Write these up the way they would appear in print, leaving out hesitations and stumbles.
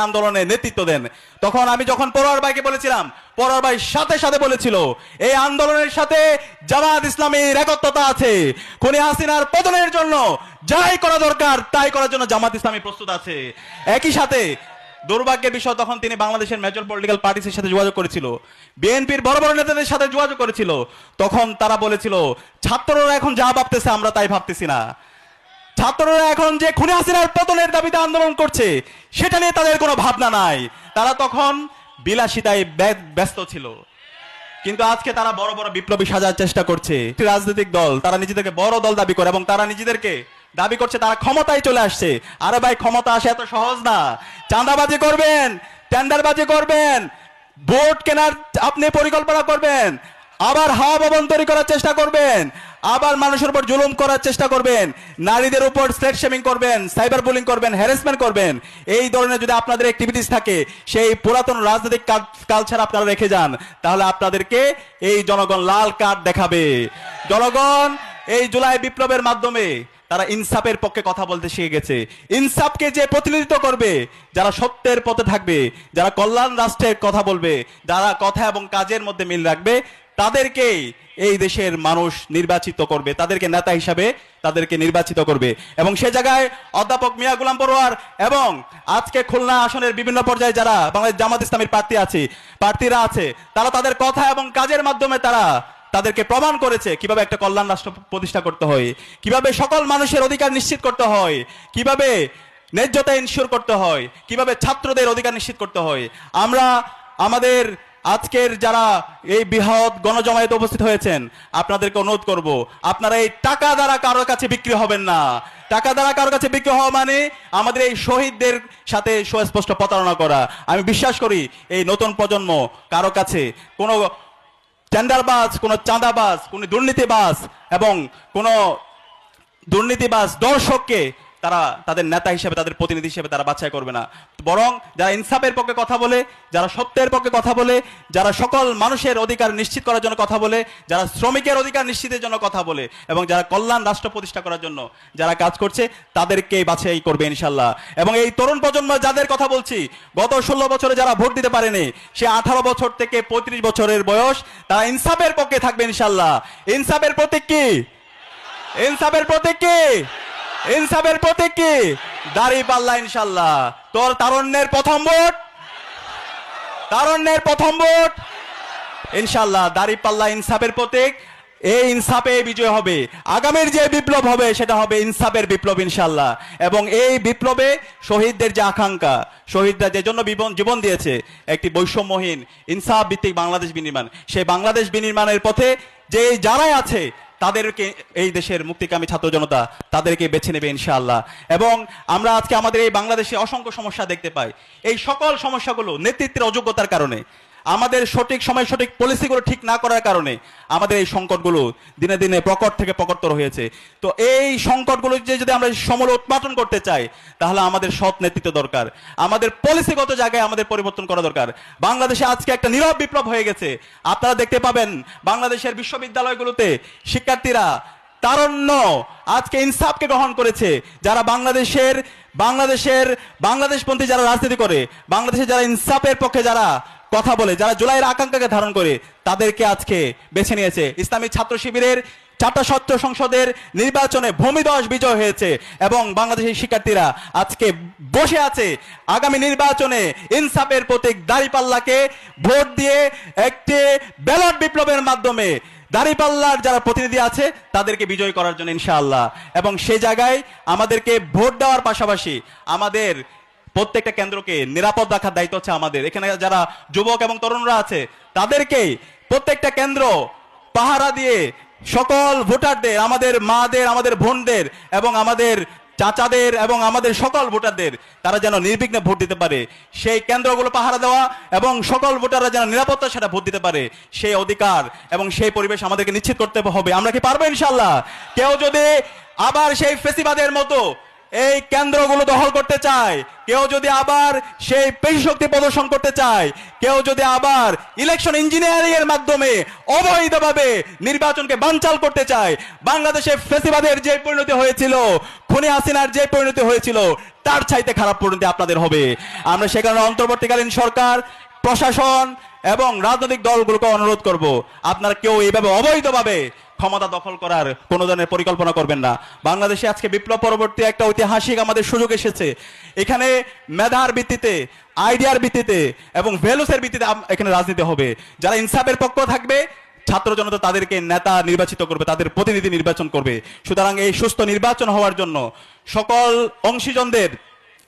আন্দোলনে নেতৃত্ব দেন। তখন আমি যখন পরোয়ার ভাইকে বলেছিলাম, পরোয়ার ভাই সাথে সাথে বলেছিল এই আন্দোলনের সাথে জামাত ইসলামীর একত্রতা আছে, খুনি হাসিনার পতনের জন্য যাই করা দরকার তাই করার জন্য জামাত ইসলামী প্রস্তুত আছে। একই সাথে দুর্ভাগ্যের বিষয়, তখন তিনি বাংলাদেশের মেজর পলিটিক্যাল পার্টির সাথে যোগাযোগ করেছিল, বিএনপির বড় বড় নেতাদের সাথে যোগাযোগ করেছিল। তখন তারা বলেছিল ছাত্ররা এখন যা ভাবতেছে আমরা তাই ভাবতেছি না, ছাত্ররা এখন যে খুনি হাসিনার পতনের দাবিতে আন্দোলন করছে সেটা নিয়ে তাদের কোনো ভাবনা নাই। তারা তখন বিলাসিতায় ব্যস্ত ছিল। কিন্তু আজকে তারা বড় বড় বিপ্লবী সাজার চেষ্টা করছে। একটি রাজনৈতিক দল, তারা নিজেদেরকে বড় দল দাবি করে এবং তারা নিজেদেরকে দাবি করছে তারা ক্ষমতায় চলে আসছে। আরে ভাই, ক্ষমতা আসে এত সহজ না। চাঁদাবাজি করবেন, টেন্ডারবাজি করবেন, ভোট কেনার আপনি পরিকল্পনা করবেন, আবার হাওয়া ভবন তৈরি করার চেষ্টা করবেন, আবার মানুষের উপর জুলুম করার চেষ্টা করবেন, নারীদের উপর স্লেট শেমিং করবেন, সাইবার বুলিং করবেন, হ্যারাসমেন্ট করবেন। এই ধরনের যদি আপনাদের অ্যাক্টিভিটিস থাকে, সেই পুরাতন রাজনৈতিক কালচার আপনারা রেখে যান, তাহলে আপনাদেরকে এই জনগণ লাল কার্ড দেখাবে। জনগণ এই জুলাই বিপ্লবের মাধ্যমে তারা ইনসাফের পক্ষে কথা বলতে শিখে গেছে। ইনসাফকে যে প্রতিনিধিত্ব করবে, যারা সত্যের পথে থাকবে, যারা কল্যাণ রাষ্ট্রের কথা বলবে, যারা কথা এবং কাজের মধ্যে মিল রাখবে, তাদেরকেই এই দেশের মানুষ নির্বাচিত করবে, তাদেরকে নেতা হিসাবে তাদেরকে নির্বাচিত করবে। এবং সে জায়গায় অধ্যাপক মিয়া গোলাম পরোয়ার এবং আজকে খুলনা আসনের বিভিন্ন পর্যায়ে যারা বাংলাদেশ জামাত ইসলামীর প্রার্থীরা আছে, তারা তাদের কথা এবং কাজের মাধ্যমে তারা তাদেরকে প্রমাণ করেছে কিভাবে একটা কল্যাণ রাষ্ট্র প্রতিষ্ঠা করতে হয়, কিভাবে সকল মানুষের অধিকার নিশ্চিত করতে হয়, কিভাবে ন্যায্যতা ইনশিওর করতে হয়, কিভাবে ছাত্রদের অধিকার নিশ্চিত করতে হয়। আমরা আমাদের আজকের যারা এই বৃহৎ গণজমায়েতে উপস্থিত হয়েছেন, আপনাদেরকে অনুরোধ করব, আপনারা এই টাকা দ্বারা কারোর কাছে বিক্রি হবেন না। টাকা দ্বারা কারোর কাছে বিক্রি হওয়া মানে আমাদের এই শহীদদের সাথে সুস্পষ্ট প্রতারণা করা। আমি বিশ্বাস করি এই নতুন প্রজন্ম কারো কাছে কোনো টেন্ডারবাজ, কোনো চাঁদাবাজ, কোনো দুর্নীতিবাজ এবং কোনো দুর্নীতিবাজ দর্শককে তারা তাদের নেতা হিসেবে, তাদের প্রতিনিধি হিসেবে তারা বাছাই করবে না। বরং যারা ইনসাফের পক্ষে কথা বলে, যারা সত্যের পক্ষে কথা বলে, যারা সকল মানুষের অধিকার নিশ্চিত করার জন্য কথা বলে, যারা শ্রমিকের অধিকার নিশ্চিতের জন্য কথা বলে এবং যারা কল্যাণ রাষ্ট্র প্রতিষ্ঠা করার জন্য যারা কাজ করছে, তাদেরকে বাছাই করবে ইনশাল্লাহ। এবং এই তরুণ প্রজন্ম যাদের কথা বলছি, গত 16 বছরে যারা ভোট দিতে পারেনি, সে 18 বছর থেকে 35 বছরের বয়স, তারা ইনসাফের পক্ষে থাকবে ইনশাল্লাহ। ইনসাফের প্রতীক কি? ইনসাফের প্রতীক কি? ইনসাফের প্রতীক কি? দাঁড়িপাল্লা ইনশাল্লাহ। তোর তারুণ্যের প্রথম ভোট, তারুণ্যের প্রথম ভোট ইনশাল্লাহ দাঁড়িপাল্লা ইনসাফের প্রতীক। এই ইনসাফে বিজয় হবে। আগামীর যে বিপ্লব হবে সেটা হবে ইনসাফের বিপ্লব ইনশাল্লাহ। এবং এই বিপ্লবে শহীদদের যে আকাঙ্ক্ষা, শহীদরা যে জন্য জীবন দিয়েছে, একটি বৈষম্যহীন ইনসাফ ভিত্তিক বাংলাদেশ বিনির্মাণ, সেই বাংলাদেশ বিনির্মাণের পথে যে যারাই আছে তাদেরকে এই দেশের মুক্তিকামী ছাত্র জনতা তাদেরকে বেছে নেবে ইনশাআল্লাহ। এবং আমরা আজকে আমাদের এই বাংলাদেশে অসংখ্য সমস্যা দেখতে পাই। এই সকল সমস্যাগুলো নেতৃত্বের অযোগ্যতার কারণে, আমাদের সঠিক সময় সঠিক পলিসিগুলো ঠিক না করার কারণে আমাদের এই সংকটগুলো দিনে দিনে প্রকট থেকে প্রকটতর হয়েছে। তো এই সংকটগুলো যদি আমরা সমূলে উৎপাদন করতে চাই, তাহলে আমাদের সৎ নেতৃত্ব দরকার, আমাদের পলিসিগত জায়গায় আমাদের পরিবর্তন করা দরকার। বাংলাদেশে আজকে একটা নীরব বিপ্লব হয়ে গেছে। আপনারা দেখতে পাবেন বাংলাদেশের বিশ্ববিদ্যালয়গুলোতে শিক্ষার্থীরা তারুণ্য আজকে ইনসাফকে গ্রহণ করেছে। যারা বাংলাদেশপন্থী যারা রাজনীতি করে, বাংলাদেশে যারা ইনসাফের পক্ষে যারা কথা বলে, যারা জুলাইয়ের আকাঙ্ক্ষাকে ধারণ করে, তাদেরকে আজকে বেছে নিয়েছে। ইসলামী ছাত্র শিবিরের 4টা ছাত্র সংসদের নির্বাচনে ভূমিধস বিজয় হয়েছে এবং বাংলাদেশের শিক্ষার্থীরা আজকে বসে আছে আগামী নির্বাচনে ইনসাফের প্রতীক দাঁড়িপাল্লাকে ভোট দিয়ে একটি ব্যালট বিপ্লবের মাধ্যমে দাঁড়িপাল্লার যারা প্রতিনিধি আছে তাদেরকে বিজয় করার জন্য ইনশাআল্লাহ। এবং সেই জায়গায় আমাদেরকে ভোট দেওয়ার পাশাপাশি আমাদের প্রত্যেকটা কেন্দ্রকে নিরাপদ রাখার দায়িত্ব হচ্ছে আমাদের। এখানে যারা যুবক এবং তরুণরা আছে তাদেরকে প্রত্যেকটা কেন্দ্র পাহারা দিয়ে সকল ভোটারদের, আমাদের মাদের, আমাদের বোনদের এবং আমাদের চাচাদের এবং আমাদের সকল ভোটারদের তারা যেন নির্বিঘ্নে ভোট দিতে পারে, সেই কেন্দ্রগুলো পাহারা দেওয়া এবং সকল ভোটাররা যেন নিরাপত্তার সাথে ভোট দিতে পারে, সেই অধিকার এবং সেই পরিবেশ আমাদেরকে নিশ্চিত করতে হবে। আমরা কি পারবো ইনশাআল্লাহ? কেউ যদি আবার সেই ফেসিবাদের মতো এই কেন্দ্রগুলো দখল করতে চায়, কেউ যদি আবার সেই পেশি শক্তি প্রদর্শন করতে চায়, কেউ যদি আবার ইলেকশন ইঞ্জিনিয়ারিং এর মাধ্যমে অবৈধভাবে নির্বাচনকে বানচাল করতে চায়, বাংলাদেশে ফ্যাসিবাদের যে পরিণতি হয়েছিল, খুনি হাসিনার যে পরিণতি হয়েছিল, তার চাইতে খারাপ পরিণতি আপনাদের হবে। আমরা সে কারণে অন্তর্বর্তীকালীন সরকার, প্রশাসন এবং রাজনৈতিক দলগুলোকে অনুরোধ করব, আপনারা কেউ এইভাবে অবৈধভাবে ক্ষমতা দখল করার কোনো ধরনের পরিকল্পনা করবেন না। বাংলাদেশে আজকে বিপ্লব পরবর্তী একটা ঐতিহাসিক আমাদের সুযোগ এসেছে। এখানে মেধার ভিত্তিতে, আইডিয়ার ভিত্তিতে এবং ভ্যালুসের ভিত্তিতে এখানে রাজনীতি হবে। যারা ইনসাফের পক্ষ থাকবে, ছাত্র জনতা তাদেরকে নেতা নির্বাচিত করবে, তাদের প্রতিনিধি নির্বাচন করবে। সুতরাং এই সুস্থ নির্বাচন হওয়ার জন্য সকল অংশীজনদের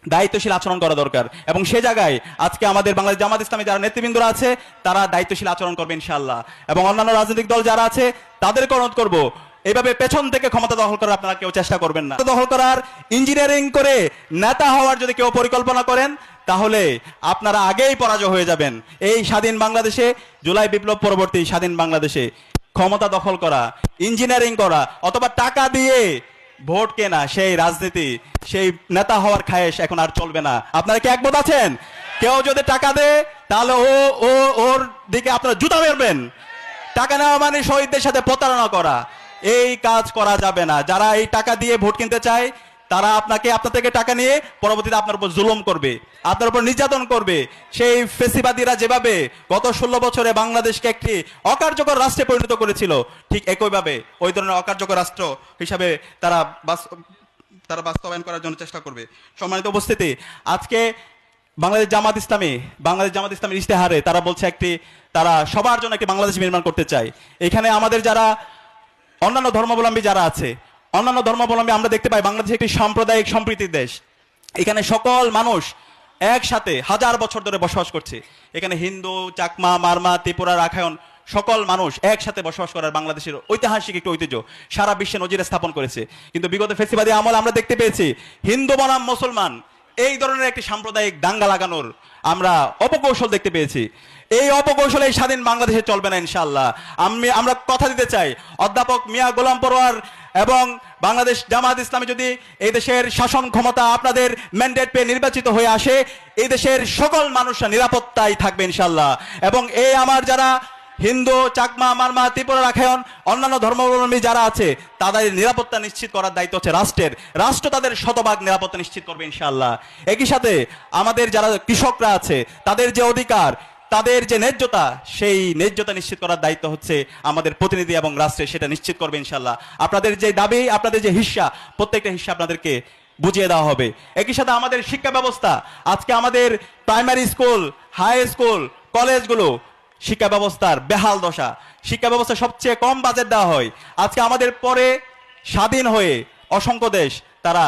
দায়িত্বশীল আচরণ করা দরকার, এবং সে জায়গায় আজকে আমাদের বাংলাদেশ জামাত ইসলামী যারা নেতৃবৃন্দরা আছে তারা দায়িত্বশীল আচরণ করবে ইনশাআল্লাহ, এবং অন্যান্য রাজনৈতিক দল যারা আছে তাদেরকে অনুরোধ করব, এইভাবে পেছন থেকে ক্ষমতা দখল করার আপনারা কেউ চেষ্টা করবেন না। দখল করার, ইঞ্জিনিয়ারিং করে নেতা হওয়ার যদি কেউ পরিকল্পনা করেন, তাহলে আপনারা আগেই পরাজয় হয়ে যাবেন। এই স্বাধীন বাংলাদেশে, জুলাই বিপ্লব পরবর্তী স্বাধীন বাংলাদেশে ক্ষমতা দখল করা, ইঞ্জিনিয়ারিং করা অথবা টাকা দিয়ে ভোট কেনা, সেই রাজনীতি, সেই নেতা হওয়ার খায়েশ এখন আর চলবে না। আপনারা কি একমত আছেন? কেউ যদি টাকা দেয় তাহলে ওর দিকে আপনারা জুতা মেরবেন। টাকা নেওয়া মানে শহীদদের সাথে প্রতারণা করা, এই কাজ করা যাবে না। যারা এই টাকা দিয়ে ভোট কিনতে চায় তারা আপনার থেকে টাকা নিয়ে পরবর্তীতে আপনার উপর জুলুম করবে, আপনার উপর নির্যাতন করবে। সেই ফেসিবাদীরা যেভাবে গত 16 বছরে বাংলাদেশকে একটি অকার্যকর রাষ্ট্রে পরিণত করেছিল, ঠিক একইভাবে ওই ধরনের অকার্যকর রাষ্ট্র হিসাবে তারা বাস্তবায়ন করার জন্য চেষ্টা করবে। সম্মানিত উপস্থিতি, আজকে বাংলাদেশ জামাত ইসলামের ইশতেহারে তারা বলছে তারা সবার জন্য একটি বাংলাদেশ নির্মাণ করতে চায়। এখানে আমাদের যারা অন্যান্য ধর্মাবলম্বী যারা আছে, অন্যান্য ধর্মাবলম্বী আমরা দেখতে পাই বাংলাদেশ একটি সাম্প্রদায়িক সম্প্রীতির দেশ। এখানে সকল মানুষ একসাথে হাজার বছর ধরে বসবাস করছে। এখানে হিন্দু, চাকমা, মারমা, ত্রিপুরা, রাখায়ন সকল মানুষ একসাথে বসবাস করার বাংলাদেশের ঐতিহাসিক একটি ঐতিহ্য সারা বিশ্বে নজির স্থাপন করেছে। কিন্তু বিগত ফেসিবাদী আমল আমরা দেখতে পেয়েছি হিন্দু বনাম মুসলমান এই ধরনের একটি সাম্প্রদায়িক দাঙ্গা লাগানোর আমরা অপকৌশল দেখতে পেয়েছি। এই অপকৌশলে স্বাধীন বাংলাদেশে চলবে না ইনশাআল্লাহ। আমরা কথা দিতে চাই, অধ্যাপক মিয়া গোলাম পরোয়ার এবং বাংলাদেশ জামাত ইসলামী যদি এই দেশের শাসন ক্ষমতা আপনাদের ম্যান্ডেট পেয়ে নির্বাচিত হয়ে আসে, এই দেশের সকল মানুষরা নিরাপত্তায় থাকবে ইনশাআল্লাহ। এবং এই আমার যারা হিন্দু, চাকমা, মারমা, ত্রিপুরা, রাখায়ন, অন্যান্য ধর্মাবলম্বী যারা আছে তাদের নিরাপত্তা নিশ্চিত করার দায়িত্ব হচ্ছে রাষ্ট্রের। রাষ্ট্র তাদের শতভাগ নিরাপত্তা নিশ্চিত করবে ইনশাআল্লাহ। একই সাথে আমাদের যারা কৃষকরা আছে তাদের যে অধিকার, তাদের যে ন্যায্যতা, সেই ন্যায্যতা নিশ্চিত করার দায়িত্ব হচ্ছে আমাদের প্রতিনিধি এবং রাষ্ট্রের, সেটা নিশ্চিত করবে ইনশাআল্লাহ। আপনাদের যে দাবি, আপনাদের যে হিস্সা, প্রত্যেকটা হিস্সা আপনাদেরকে বুঝিয়ে দেওয়া হবে। একই সাথে আমাদের শিক্ষা ব্যবস্থা, আজকে আমাদের প্রাইমারি স্কুল, হাই স্কুল, কলেজগুলো শিক্ষা ব্যবস্থার বেহাল দশা। শিক্ষা ব্যবস্থা সবচেয়ে কম বাজেট দেওয়া হয়। আজকে আমাদের পরে স্বাধীন হয়ে অসংখ্য দেশ তারা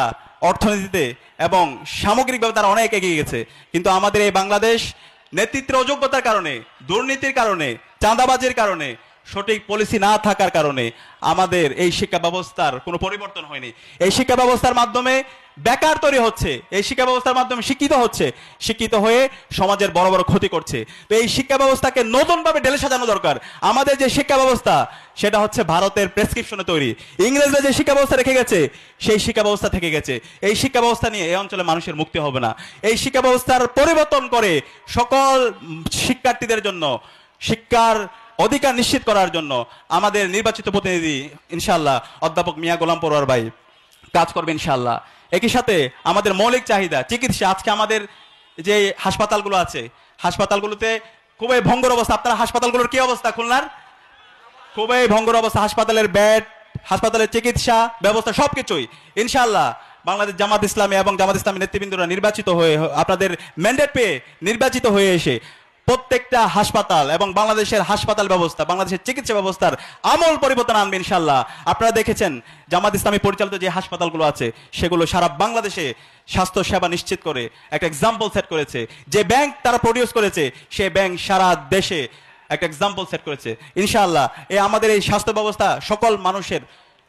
অর্থনীতিতে এবং সামগ্রিকভাবে তারা অনেক এগিয়ে গেছে, কিন্তু আমাদের এই বাংলাদেশ নেতৃত্বের অযোগ্যতার কারণে, দুর্নীতির কারণে, চাঁদাবাজির কারণে, সঠিক পলিসি না থাকার কারণে আমাদের এই শিক্ষা ব্যবস্থার কোনো পরিবর্তন হয়নি। এই শিক্ষা ব্যবস্থার মাধ্যমে বেকার তৈরি হচ্ছে, এই শিক্ষা ব্যবস্থার মাধ্যমে শিক্ষিত হয়ে সমাজের বড় বড় ক্ষতি করছে। তো এই শিক্ষা ব্যবস্থাকে নতুনভাবে ঢেলে সাজানো দরকার। আমাদের যে শিক্ষা ব্যবস্থা সেটা হচ্ছে ভারতের প্রেসক্রিপশনে তৈরি। ইংরেজরা যে শিক্ষা ব্যবস্থা রেখে গেছে সেই শিক্ষা ব্যবস্থা থেকে গেছে। এই শিক্ষা ব্যবস্থা নিয়ে এই অঞ্চলে মানুষের মুক্তি হবে না। এই শিক্ষা ব্যবস্থার পরিবর্তন করে সকল শিক্ষার্থীদের জন্য শিক্ষার অধিকার নিশ্চিত করার জন্য আমাদের নির্বাচিত প্রতিনিধি ইনশাআল্লাহ অধ্যাপক মিয়া গোলাম পরোয়ার ভাই কাজ করবে ইনশাআল্লাহ। একই সাথে আমাদের মৌলিক চাহিদা, চিকিৎসা, আজকে আমাদের যে হাসপাতালগুলো আছে, হাসপাতালগুলোতে খুবই ভঙ্গুর অবস্থা। আপনারা হাসপাতালগুলোর কি অবস্থা? খুলনার খুবই ভঙ্গুর অবস্থা। হাসপাতালের বেড, হাসপাতালের চিকিৎসা ব্যবস্থা সবকিছুই ইনশাআল্লাহ বাংলাদেশ জামাত ইসলামী এবং জামাত ইসলামী নেতৃবৃন্দরা নির্বাচিত হয়ে, আপনাদের ম্যান্ডেট পেয়ে নির্বাচিত হয়ে এসে প্রত্যেকটা হাসপাতাল এবং বাংলাদেশের হাসপাতাল ব্যবস্থা, বাংলাদেশের চিকিৎসা ব্যবস্থার আমূল পরিবর্তন আনবে ইনশাআল্লাহ। আপনারা দেখেছেন জামাত ইসলামী পরিচালিত যে হাসপাতালগুলো আছে সেগুলো সারা বাংলাদেশে স্বাস্থ্য সেবা নিশ্চিত করে একটা এক্সাম্পল সেট করেছে। যে ব্যাংক তারা প্রডিউস করেছে সেই ব্যাংক সারা দেশে একটা এক্সাম্পল সেট করেছে ইনশাআল্লাহ। আমাদের এই স্বাস্থ্য ব্যবস্থা সকল মানুষের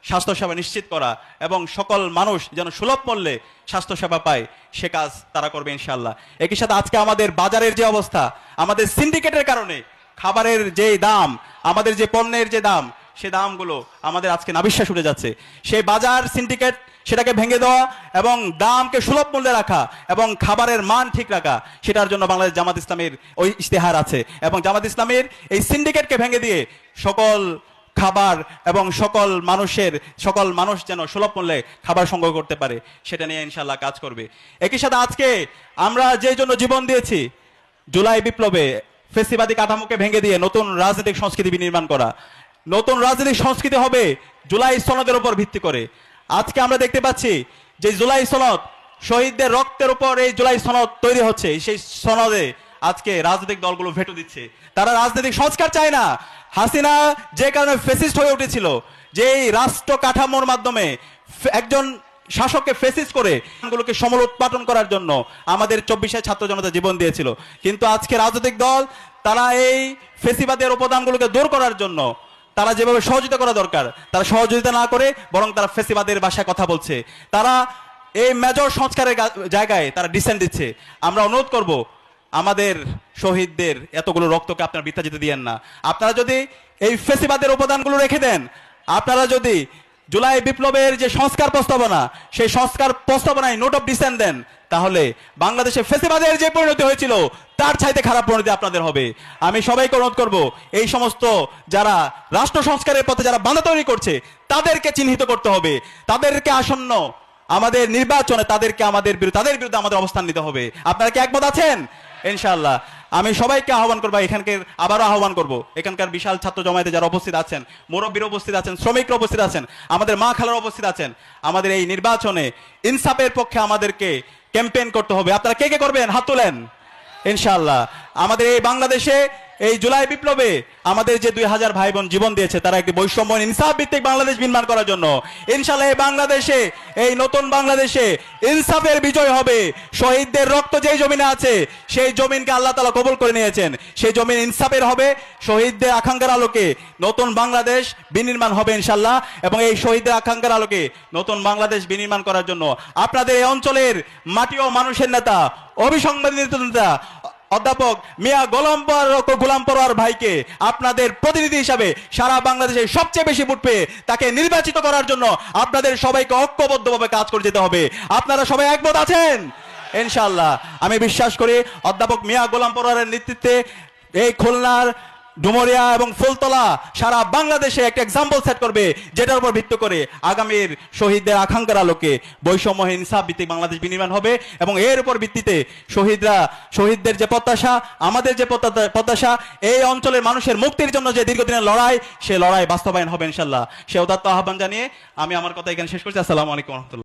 স্বাস্থ্যসেবা নিশ্চিত করা এবং সকল মানুষ যেন সুলভ মূল্যে স্বাস্থ্যসেবা পায়, সে কাজ তারা করবে ইনশাআল্লাহ। একই সাথে আজকে আমাদের বাজারের যে অবস্থা, আমাদের সিন্ডিকেটের কারণে খাবারের যে দাম, আমাদের যে পণ্যের যে দাম, সে দামগুলো আমাদের আজকে নাবিশ্বাস উঠে যাচ্ছে। সেই বাজার সিন্ডিকেট সেটাকে ভেঙে দেওয়া এবং দামকে সুলভ মূল্যে রাখা এবং খাবারের মান ঠিক রাখা, সেটার জন্য বাংলাদেশ জামাত ইসলামের ওই ইশতেহার আছে। এবং জামাত ইসলামের এই সিন্ডিকেটকে ভেঙে দিয়ে সকল খাবার এবং সকল মানুষ যেন সুলভ মূল্যে খাবার সংগ্রহ করতে পারে, সেটা নিয়ে ইনশাল্লাহ কাজ করবে। একই সাথে আজকে আমরা যে জন্য জীবন দিয়েছি, জুলাই বিপ্লবে ফেসিবাদী কাঠামোকে ভেঙে দিয়ে নতুন রাজনৈতিক সংস্কৃতি বিনির্মাণ করা, নতুন রাজনৈতিক সংস্কৃতি হবে জুলাই সনদের উপর ভিত্তি করে। আজকে আমরা দেখতে পাচ্ছি যে জুলাই সনদ, শহীদদের রক্তের উপর এই জুলাই সনদ তৈরি হচ্ছে। সেই সনদে আজকে রাজনৈতিক দলগুলো ভেটো দিচ্ছে। তারা রাজনৈতিক সংস্কার চায় না। হাসিনা যে কারণে ফেসিস্ট হয়ে উঠেছিল, যে এই রাষ্ট্র কাঠামোর মাধ্যমে একজন শাসককে ফেসিস্ট করে গুলোকে সমল উৎপাদন করার জন্য আমাদের 24 ছাত্র জনতা জীবন দিয়েছিল। কিন্তু আজকে রাজনৈতিক দল তারা এই ফেসিবাদের উপাদানগুলোকে দূর করার জন্য তারা যেভাবে সহযোগিতা করা দরকার, তারা সহযোগিতা না করে বরং তারা ফেসিবাদের ভাষায় কথা বলছে। তারা এই মেজর সংস্কারের জায়গায় তারা ডিসেন্ট দিচ্ছে। আমরা অনুরোধ করব, আমাদের শহীদদের এতগুলো রক্তকে আপনারা বৃথা যেতে দিয়েন না। আপনারা যদি এই ফেসিবাদের উপাদানগুলো রেখে দেন, আপনারা যদি জুলাই বিপ্লবের যে সংস্কার প্রস্তাবনা, সেই সংস্কার প্রস্তাবনায় নোট অফ ডিসেন্ট দেন, তাহলে বাংলাদেশে ফেসিবাদের যে পরিণতি হয়েছিল তার চাইতে খারাপ পরিণতি আপনাদের হবে। আমি সবাইকে অনুরোধ করব, এই সমস্ত যারা রাষ্ট্র সংস্কারের পথে যারা বাধা তৈরি করছে তাদেরকে চিহ্নিত করতে হবে। তাদেরকে আসন্ন আমাদের নির্বাচনে তাদের বিরুদ্ধে আমাদের অবস্থান নিতে হবে। আপনারা কি একমত আছেন? ইনশাআল্লাহ আমি সবাইকে আহ্বান করবো, আবারও আহ্বান করব, এখানকার বিশাল ছাত্র জমায়েতে যারা উপস্থিত আছেন, মুরব্বীরা উপস্থিত আছেন, শ্রমিকরা উপস্থিত আছেন, আমাদের মা খালারা উপস্থিত আছেন, আমাদের এই নির্বাচনে ইনসাফের পক্ষে আমাদেরকে ক্যাম্পেইন করতে হবে। আপনারা কে কে করবেন? হাত তোলেন। ইনশাআল্লাহ আমাদের এই বাংলাদেশে এই জুলাই বিপ্লবে আমাদের যে 2000 ভাই বোন জীবন দিয়েছে, তারা একটি বৈষম্য ইনসাফ ভিত্তিক বাংলাদেশ নির্মাণ করার জন্য ইনশাআল্লাহ এই বাংলাদেশে, এই নতুন বাংলাদেশে ইনসাফের বিজয় হবে। শহীদদের রক্ত যেই জমিনে আছে সেই জমিনকে আল্লাহ তাআলা কবুল করে নিয়েছেন, সেই জমিন ইনসাফের হবে। শহীদদের আকাঙ্ক্ষার আলোকে নতুন বাংলাদেশ বিনির্মাণ হবে ইনশাআল্লাহ। এবং এই শহীদদের আকাঙ্ক্ষার আলোকে নতুন বাংলাদেশ বিনির্মাণ করার জন্য আপনাদের এই অঞ্চলের মাটি ও মানুষের নেতা, অবিসংবাদিত নেতা অধ্যাপক মিয়া গোলাম পরোয়ার ভাইকে আপনাদের প্রতিনিধি হিসাবে সারা বাংলাদেশে সবচেয়ে বেশি ভোট পেয়ে তাকে নির্বাচিত করার জন্য আপনাদের সবাইকে ঐক্যবদ্ধভাবে কাজ করে যেতে হবে। আপনারা সবাই একমত আছেন? ইনশাআল্লাহ আমি বিশ্বাস করি অধ্যাপক মিয়া গোলাম পরোয়ারের নেতৃত্বে এই খুলনার ডুমুরিয়া এবং ফুলতলা সারা বাংলাদেশে একটা এক্সাম্পল সেট করবে, যেটার উপর ভিত্তি করে আগামীর শহীদদের আকাঙ্ক্ষার আলোকে বৈষম্যহীন ইনসাফ ভিত্তিক বাংলাদেশ বিনির্মাণ হবে। এবং এর উপর ভিত্তিতে শহীদদের যে প্রত্যাশা, আমাদের যে প্রত্যাশা, এই অঞ্চলের মানুষের মুক্তির জন্য যে দীর্ঘদিনের লড়াই, সে লড়াই বাস্তবায়ন হবে ইনশাআল্লাহ। সে উদাত্ত আহ্বান জানিয়ে আমি আমার কথা এখানে শেষ করছি। আসসালামু আলাইকুম ওয়া রাহমাতুল্লাহ।